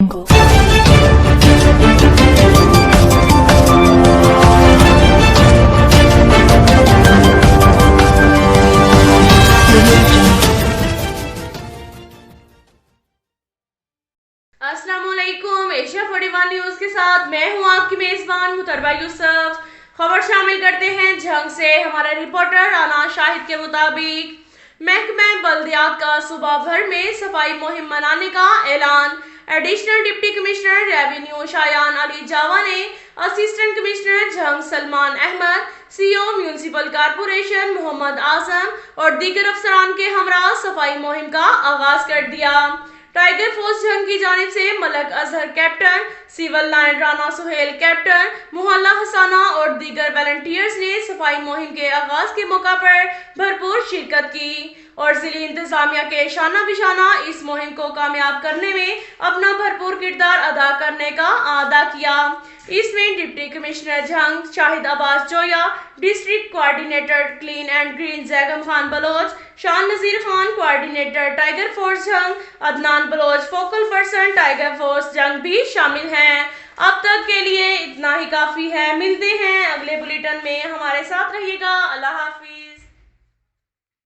अस्सलामुअलैकुम। Asia 41 news के साथ मैं हूं आपकी मेजबान मुतरबा यूसुफ। खबर शामिल करते हैं झंग से। हमारे रिपोर्टर राना शाहिद के मुताबिक महकमा बल्दियात का सूबा भर में सफाई मुहिम मनाने का ऐलान। Additional deputy commissioner revenue Shayan Ali Jawa ने assistant commissioner Jhang Salman Ahmed, CO municipal corporation Mohammad Azam और दीगर अफसरान के हमरा सफाई मुहिम का आगाज कर दिया। टाइगर फोर्स झंग की जानिब से Malak Azhar captain, civil line Rana Suhail captain, मोहल्ला हसाना और दीगर वॉलंटियर्स ने सफाई मुहिम के आगाज के मौका पर भरपूर शिरकत की और जिली इंतजामिया के शाना बिशाना इस मुहिम को कामयाब करने में अपना भरपूर किरदार अदा करने का अदा किया। इसमें deputy commissioner Jhang Shahid Abbas Joya, district coordinator clean and green Zaigham Khan Baloch, Shan Nazir Khan coordinator tiger force Jhang, Adnan Baloch focal person tiger force Jhang भी शामिल हैं। अब तक के लिए इतना ही काफी है। मिलते हैं अगले बुलेटिन में, हमारे साथ रहिएगा। अल्लाह हाफिज।